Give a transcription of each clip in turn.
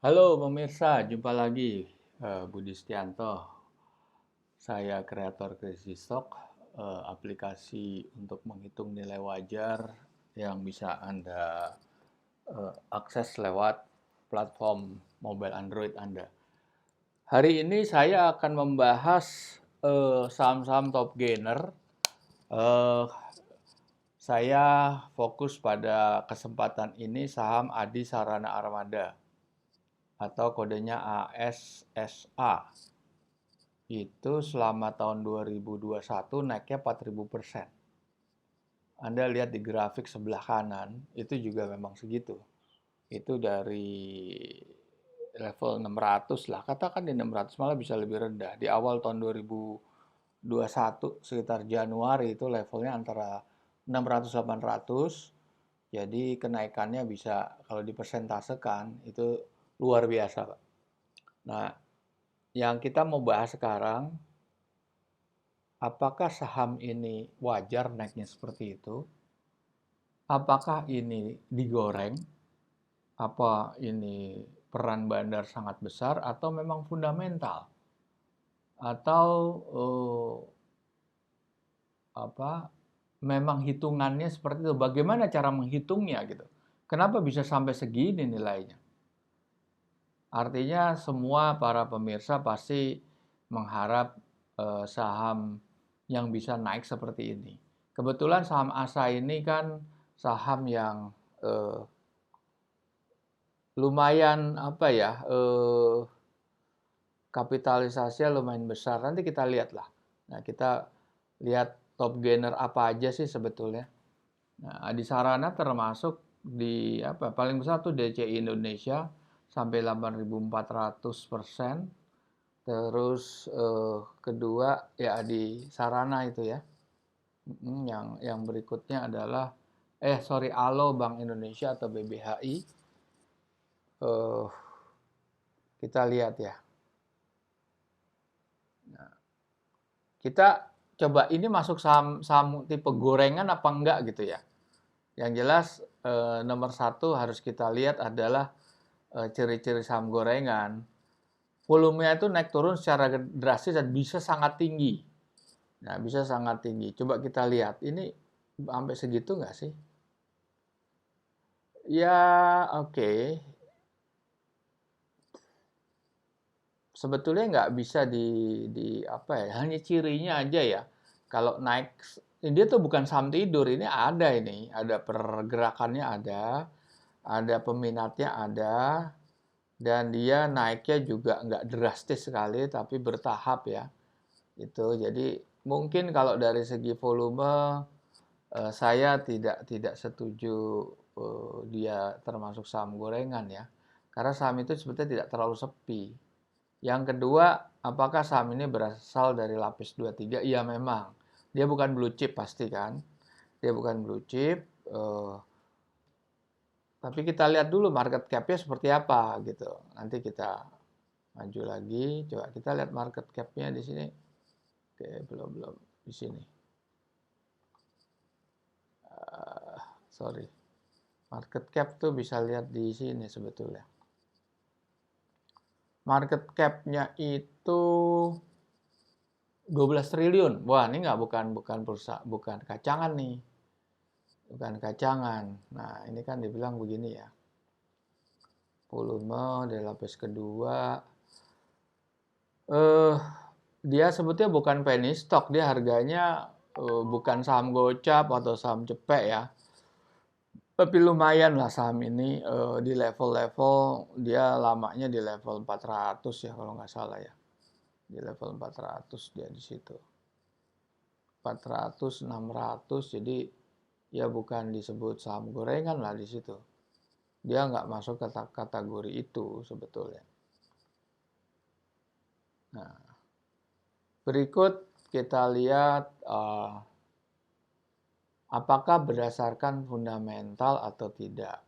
Halo pemirsa, jumpa lagi. Budi Setianto. Saya kreator Crazy Stock, aplikasi untuk menghitung nilai wajar yang bisa Anda akses lewat platform mobile Android Anda. Hari ini saya akan membahas saham-saham top gainer. Eh, saya fokus pada kesempatan ini saham Adi Sarana Armada atau kodenya ASSA. Itu selama tahun 2021 naiknya 4.000%. Anda lihat di grafik sebelah kanan, itu juga memang segitu. Itu dari level 600 lah, katakan di 600, malah bisa lebih rendah. Di awal tahun 2021 sekitar Januari itu levelnya antara 600-800. Jadi kenaikannya bisa kalau dipersentasekan itu luar biasa, Pak. Nah, yang kita mau bahas sekarang, apakah saham ini wajar naiknya seperti itu? Apakah ini digoreng? Apa ini peran bandar sangat besar atau memang fundamental? Atau apa memang hitungannya seperti itu? Bagaimana cara menghitungnya gitu? Kenapa bisa sampai segini nilainya? Artinya semua para pemirsa pasti mengharap saham yang bisa naik seperti ini. Kebetulan saham ASA ini kan saham yang eh, lumayan apa ya, kapitalisasinya lumayan besar. Nanti kita lihatlah. Nah, kita lihat top gainer apa aja sih sebetulnya. Nah, Adi Sarana termasuk di apa paling besar tuh DCI Indonesia sampai 8.400%. Terus kedua ya Adi Sarana itu ya. Yang berikutnya adalah Alo Bank Indonesia atau BBHI. Eh, kita lihat ya. Nah, kita coba ini masuk saham saham tipe gorengan apa enggak gitu ya. Yang jelas nomor satu harus kita lihat adalah ciri-ciri saham gorengan. Volumenya itu naik turun secara drastis dan bisa sangat tinggi. Nah, bisa sangat tinggi. Coba kita lihat, ini sampai segitu nggak sih? Ya, oke. Sebetulnya nggak bisa di apa ya, hanya cirinya aja ya. Kalau naik, dia tuh bukan saham tidur, ini ada pergerakannya ada peminatnya ada, dan dia naiknya juga nggak drastis sekali, tapi bertahap ya. Itu jadi mungkin kalau dari segi volume saya tidak setuju dia termasuk saham gorengan ya. Karena saham itu sebetulnya tidak terlalu sepi. Yang kedua, apakah saham ini berasal dari lapis 23? Iya memang. Dia bukan blue chip pasti kan. Dia bukan blue chip. Tapi kita lihat dulu market cap-nya seperti apa gitu. Nanti kita maju lagi. Coba kita lihat market cap-nya di sini. Oke, belum di sini. Sorry. Market cap tuh bisa lihat di sini sebetulnya. Market cap-nya itu 12 triliun. Wah, ini nggak bukan perusahaan, bukan kacangan nih. Bukan kacangan. Nah, ini kan dibilang begini ya. Volume dari lapis kedua. Eh, dia sebetulnya bukan penny stock, dia harganya bukan saham gocap atau saham cepek ya. Tapi lumayan lah saham ini di level-level, dia lamanya di level 400 ya kalau nggak salah ya. Di level 400 dia di situ. 400, 600, jadi ya bukan disebut saham gorengan lah di situ. Dia nggak masuk ke kategori itu sebetulnya. Nah, berikut kita lihat apakah berdasarkan fundamental atau tidak.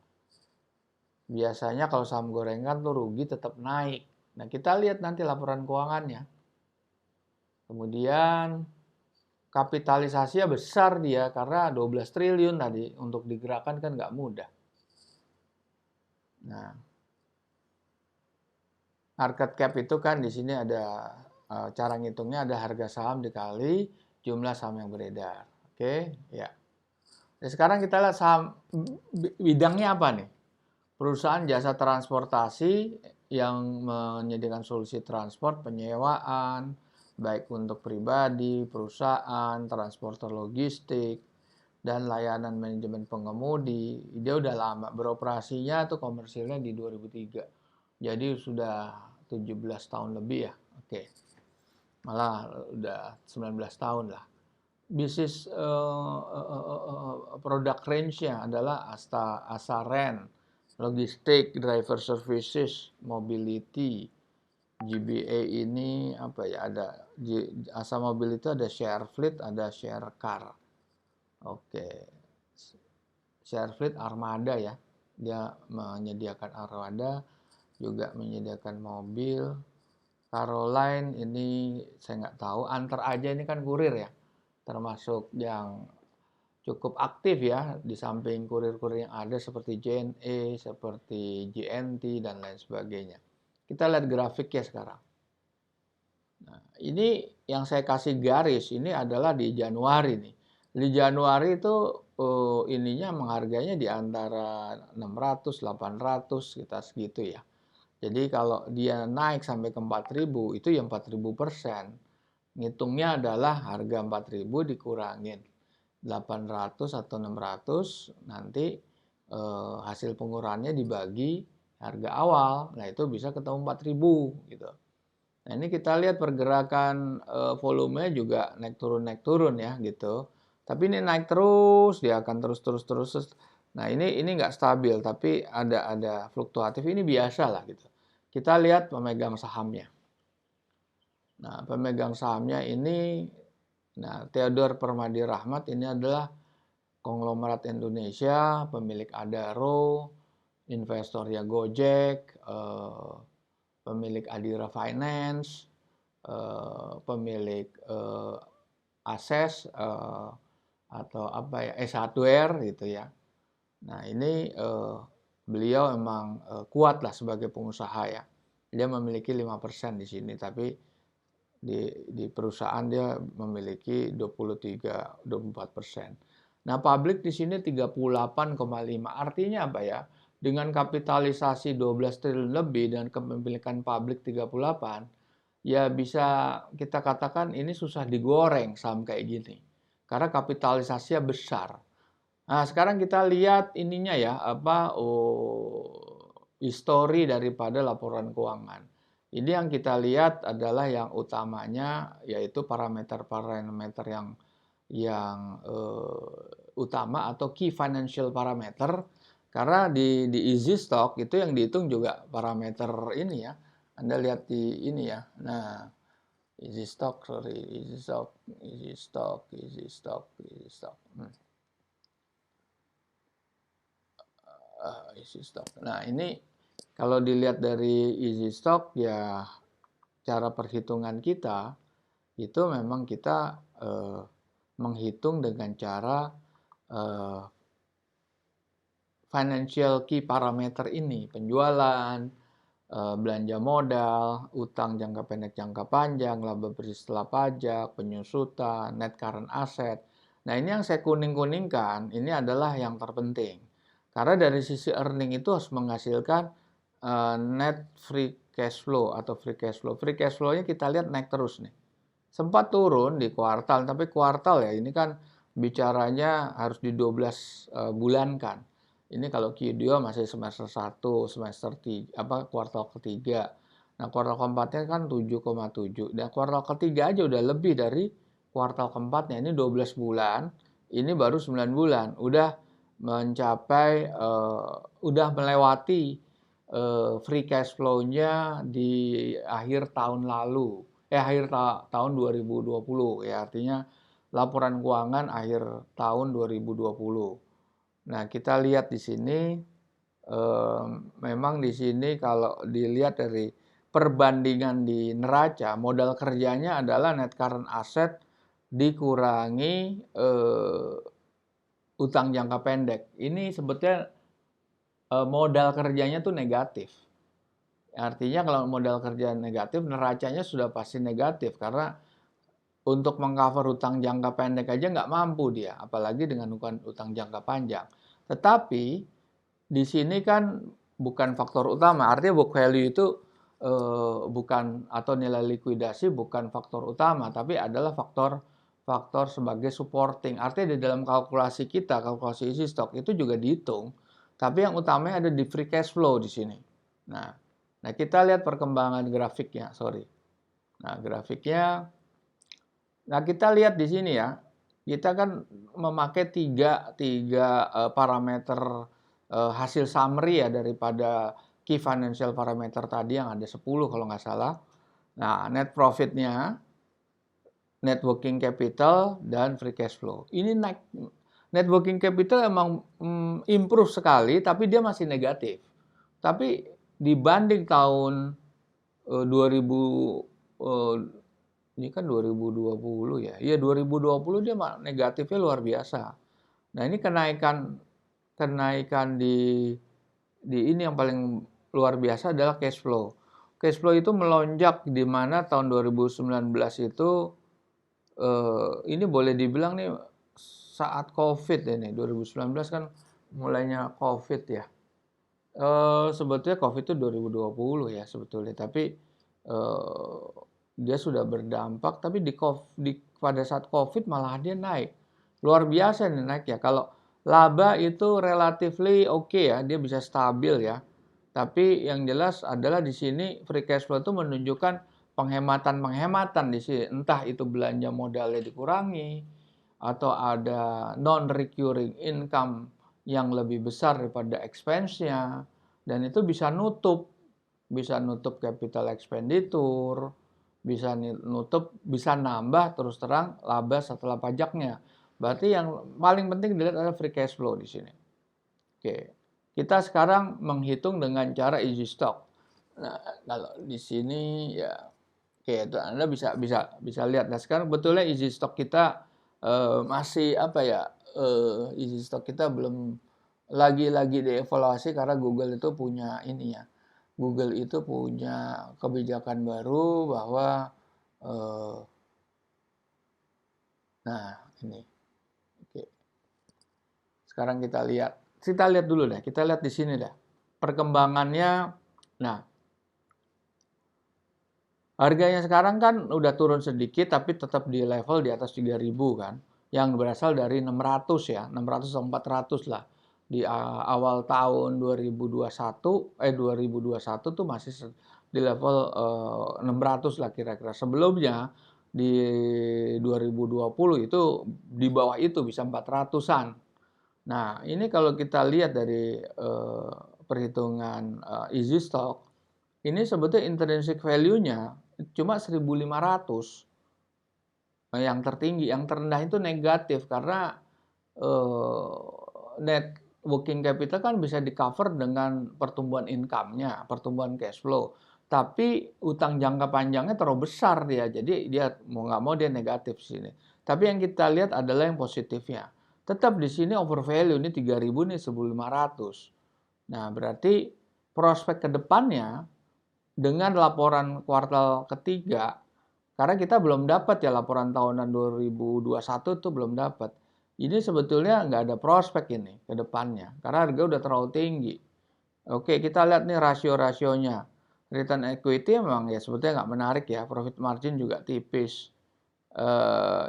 Biasanya kalau saham gorengan tuh rugi tetap naik. Nah, kita lihat nanti laporan keuangannya. Kemudian kapitalisasinya besar dia karena 12 triliun tadi untuk digerakkan kan nggak mudah. Nah, Market cap itu kan di sini ada cara ngitungnya ada harga saham dikali jumlah saham yang beredar. Oke, ya. Nah, sekarang kita lihat saham bidangnya apa nih? Perusahaan jasa transportasi yang menyediakan solusi transport penyewaan, baik untuk pribadi, perusahaan, transporter logistik, dan layanan manajemen pengemudi. Dia udah lama beroperasinya tuh komersilnya di 2003. Jadi sudah 17 tahun lebih ya. Oke. Malah udah 19 tahun lah. Bisnis produk range-nya adalah Asaren, logistik, driver services, mobility. GBA ini apa ya, ada Asa Mobil itu ada share fleet, ada share car. Oke. Share fleet armada ya. Dia menyediakan armada, juga menyediakan mobil. Caroline ini saya nggak tahu, antar aja ini kan kurir ya. Termasuk yang cukup aktif ya, di samping kurir-kurir yang ada seperti JNE, seperti JNT, dan lain sebagainya. Kita lihat grafiknya sekarang. Nah, ini yang saya kasih garis, ini adalah di Januari nih. Di Januari itu ininya menghargainya di antara 600, 800, kita segitu ya. Jadi kalau dia naik sampai ke 4.000, itu ya 4.000%. Ngitungnya adalah harga 4.000 dikurangin 800 atau 600, nanti hasil pengurangannya dibagi harga awal. Nah, itu bisa ketemu 4.000 gitu. Nah, ini kita lihat pergerakan volumenya juga naik turun ya gitu. Tapi ini naik terus, dia akan terus. Nah, ini nggak stabil, tapi ada fluktuatif, ini biasa lah gitu. Kita lihat pemegang sahamnya. Nah, pemegang sahamnya ini, nah, Theodore Permadi Rahmat ini adalah konglomerat Indonesia, pemilik Adaro, investornya Gojek, pemilik Adira Finance, pemilik Akses, atau apa ya, S1R gitu ya. Nah, ini beliau memang kuat lah sebagai pengusaha ya. Dia memiliki 5% di sini, tapi di perusahaan dia memiliki 23-24%. Nah, publik di sini 38,5. Artinya apa ya? Dengan kapitalisasi 12 triliun lebih dan kepemilikan publik 38, ya bisa kita katakan ini susah digoreng saham kayak gini. Karena kapitalisasinya besar. Nah, sekarang kita lihat ininya ya, histori daripada laporan keuangan. Ini yang kita lihat adalah yang utamanya, yaitu parameter-parameter yang utama atau key financial parameter, karena di easy stock itu yang dihitung juga parameter ini ya. Anda lihat di ini ya. Nah, easy stock. Easy stock. Nah, ini kalau dilihat dari easy stock ya, cara perhitungan kita itu memang kita menghitung dengan cara financial key parameter ini, penjualan, belanja modal, utang jangka pendek jangka panjang, laba bersih setelah pajak, penyusutan, net current asset. Nah, ini yang saya kuning-kuningkan, ini adalah yang terpenting. Karena dari sisi earning itu harus menghasilkan net free cash flow atau free cash flow. Free cash flow-nya kita lihat naik terus nih. Sempat turun di kuartal, tapi kuartal ya ini kan bicaranya harus di 12 bulan kan. Ini kalau Q2 masih semester 1, semester 3, kuartal ketiga. Nah, kuartal keempatnya kan 7,7. Dan kuartal ketiga aja udah lebih dari kuartal keempatnya. Ini 12 bulan, ini baru 9 bulan. Udah mencapai, udah melewati free cash flow-nya di akhir tahun lalu. Akhir tahun 2020 ya, artinya laporan keuangan akhir tahun 2020. Nah, kita lihat di sini, memang di sini kalau dilihat dari perbandingan di neraca, modal kerjanya adalah net current asset dikurangi utang jangka pendek. Ini sebetulnya modal kerjanya tuh negatif. Artinya kalau modal kerja negatif, neracanya sudah pasti negatif karena untuk mengcover hutang jangka pendek aja nggak mampu dia, apalagi dengan utang jangka panjang. Tetapi di sini kan bukan faktor utama, artinya book value itu bukan, atau nilai likuidasi bukan faktor utama, tapi adalah faktor sebagai supporting. Artinya di dalam kalkulasi kita, kalkulasi isi stok itu juga dihitung, tapi yang utamanya ada di free cash flow di sini. Nah kita lihat perkembangan grafiknya, sorry. Nah grafiknya. Nah, kita lihat di sini ya, kita kan memakai tiga parameter hasil summary ya daripada key financial parameter tadi yang ada 10 kalau nggak salah. Nah, net profitnya, net working capital, dan free cash flow. Ini naik. Net working capital emang improve sekali, tapi dia masih negatif. Tapi dibanding tahun 2000, ini kan 2020 ya. Iya 2020 dia negatifnya luar biasa. Nah, ini kenaikan di ini yang paling luar biasa adalah cash flow. Cash flow itu melonjak di mana tahun 2019 itu ini boleh dibilang nih saat Covid ini. 2019 kan mulainya Covid ya. Sebetulnya Covid itu 2020 ya sebetulnya, tapi dia sudah berdampak, tapi pada saat Covid malah dia naik. Luar biasa nih naik ya. Kalau laba itu relatively oke ya, dia bisa stabil ya. Tapi yang jelas adalah di sini free cash flow itu menunjukkan penghematan di sini. Entah itu belanja modalnya dikurangi, atau ada non-recurring income yang lebih besar daripada expense-nya. Dan itu bisa nutup capital expenditure, bisa nambah terus terang laba setelah pajaknya. Berarti yang paling penting dilihat adalah free cash flow di sini. Oke. Kita sekarang menghitung dengan cara easy stock. Nah, kalau di sini ya oke, itu Anda bisa lihat. Nah, sekarang betulnya easy stock kita masih apa ya? Easy stock kita belum lagi dievaluasi karena Google itu punya ini ya. Google itu punya kebijakan baru bahwa nah ini, oke. Sekarang kita lihat dulu deh. Kita lihat di sini deh perkembangannya. Nah, harganya sekarang kan udah turun sedikit, tapi tetap di level di atas 3.000 kan, yang berasal dari 600 ya, 600 atau 400 lah. Di awal tahun 2021 tuh masih di level 600 lah kira-kira. Sebelumnya di 2020 itu di bawah itu bisa 400-an. Nah, ini kalau kita lihat dari perhitungan easy stock, ini sebetulnya intrinsic value-nya cuma 1.500 yang tertinggi, yang terendah itu negatif karena net working capital kan bisa di-cover dengan pertumbuhan income-nya, pertumbuhan cash flow. Tapi utang jangka panjangnya terlalu besar dia, jadi dia mau nggak mau dia negatif sini. Tapi yang kita lihat adalah yang positifnya. Tetap di sini overvalue, ini 3.000 nih 1.500. Nah, berarti prospek ke depannya dengan laporan kuartal ketiga, karena kita belum dapat ya laporan tahunan 2021 itu belum dapat. Ini sebetulnya nggak ada prospek ini ke depannya, karena harga udah terlalu tinggi. Oke, kita lihat nih rasio-rasionya. Return equity memang ya sebetulnya nggak menarik ya, profit margin juga tipis.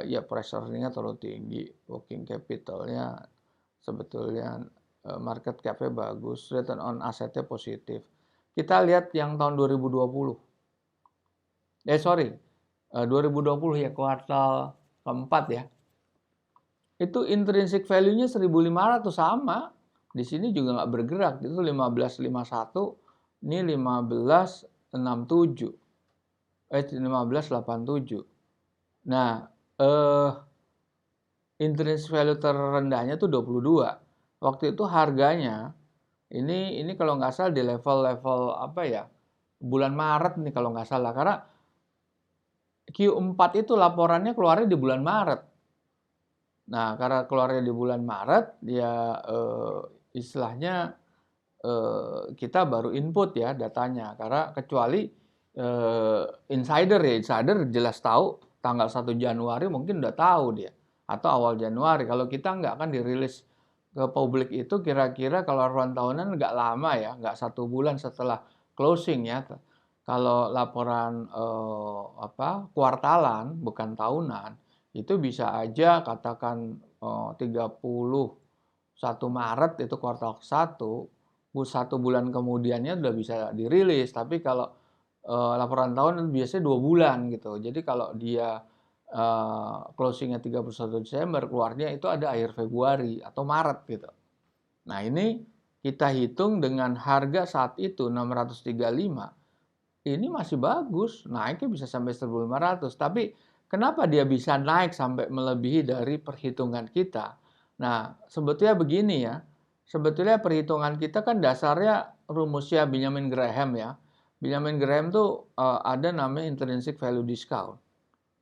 Ya price earningnya terlalu tinggi, working capitalnya sebetulnya market cap-nya bagus, return on asset-nya positif. Kita lihat yang tahun 2020. 2020 ya, kuartal keempat ya. Itu intrinsic value-nya 1.500 sama. Di sini juga nggak bergerak. Itu 1551, ini 1567. 1587. Nah, intrinsic value terendahnya tuh 22. Waktu itu harganya ini kalau nggak salah di level-level apa ya? Bulan Maret nih kalau nggak salah, karena Q4 itu laporannya keluarnya di bulan Maret. Nah, karena keluarnya di bulan Maret, ya istilahnya kita baru input ya datanya. Karena kecuali insider ya, insider jelas tahu tanggal 1 Januari mungkin udah tahu dia. Atau awal Januari. Kalau kita nggak kan dirilis ke publik itu kira-kira kalau laporan tahunan nggak lama ya, nggak 1 bulan setelah closing ya. Kalau laporan kuartalan bukan tahunan itu bisa aja katakan 31 Maret itu kuartal 1, 1 bulan kemudiannya udah bisa dirilis. Tapi kalau laporan tahunan biasanya 2 bulan gitu. Jadi kalau dia closingnya 31 Desember, keluarnya itu ada akhir Februari atau Maret gitu. Nah ini kita hitung dengan harga saat itu 635, ini masih bagus, naiknya bisa sampai 1.500. Tapi kenapa dia bisa naik sampai melebihi dari perhitungan kita? Nah sebetulnya begini ya, sebetulnya perhitungan kita kan dasarnya rumusnya Benjamin Graham ya. Benjamin Graham tuh ada namanya intrinsic value discount.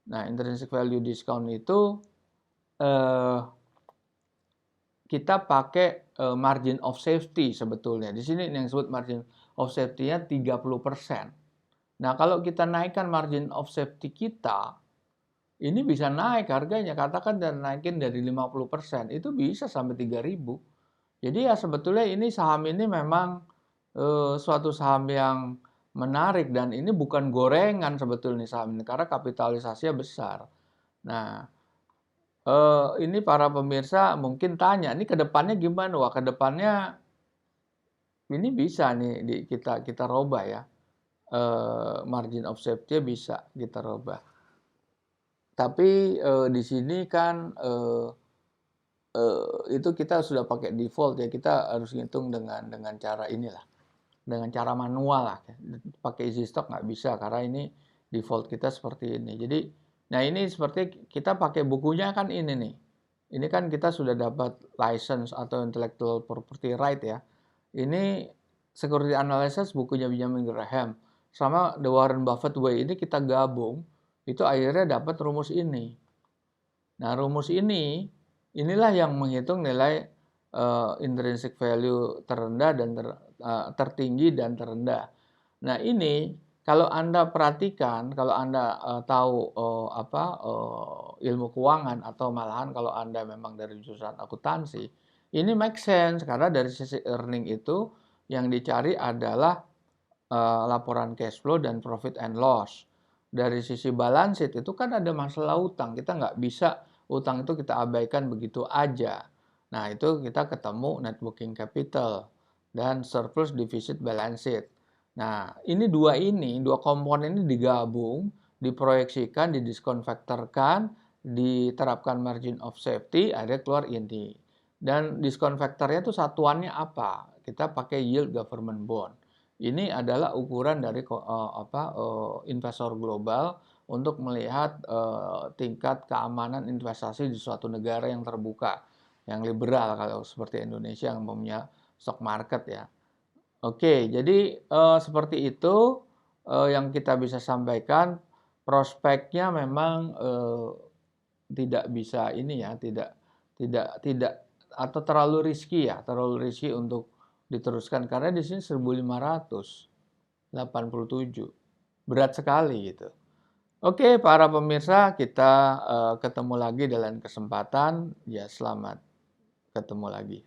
Nah, intrinsic value discount itu kita pakai margin of safety sebetulnya. Di sini yang disebut margin of safety-nya 30%. Nah, kalau kita naikkan margin of safety kita, ini bisa naik harganya. Katakan dan naikin dari 50%, itu bisa sampai 3.000. Jadi ya sebetulnya ini saham ini memang suatu saham yang menarik dan ini bukan gorengan sebetulnya saham ini karena kapitalisasinya besar. Nah, ini para pemirsa mungkin tanya, ini ke depannya gimana? Wah, ke depannya ini bisa nih kita robah ya. Margin of safety bisa kita robah. Tapi di sini kan itu kita sudah pakai default ya, kita harus ngitung dengan cara inilah, dengan cara manual lah. Pakai easy stock nggak bisa karena ini default kita seperti ini. Jadi, nah ini seperti kita pakai bukunya kan ini nih. Ini kan kita sudah dapat license atau intellectual property right ya. Ini security analysis bukunya Benjamin Graham sama The Warren Buffett Way ini kita gabung, itu akhirnya dapat rumus ini. Nah, rumus inilah yang menghitung nilai intrinsic value terendah dan tertinggi dan terendah. Nah, ini kalau Anda perhatikan, kalau Anda tahu ilmu keuangan atau malahan kalau Anda memang dari jurusan akuntansi, ini make sense karena dari sisi earning itu yang dicari adalah laporan cash flow dan profit and loss. Dari sisi balance sheet itu kan ada masalah utang, kita nggak bisa utang itu kita abaikan begitu aja. Nah itu kita ketemu net working capital dan surplus deficit balance sheet. Nah ini dua komponen ini digabung, diproyeksikan, didiskonvektorkan, diterapkan margin of safety, ada keluar ini. Dan diskon faktornya itu satuannya apa? Kita pakai yield government bond. Ini adalah ukuran dari investor global untuk melihat tingkat keamanan investasi di suatu negara yang terbuka, yang liberal kalau seperti Indonesia yang punya stock market ya. Oke, jadi seperti itu yang kita bisa sampaikan. Prospeknya memang tidak bisa ini ya, tidak atau terlalu risky ya, terlalu risky untuk diteruskan karena di sini 1587. Berat sekali gitu. Oke, para pemirsa, kita ketemu lagi dalam kesempatan. Ya, selamat ketemu lagi.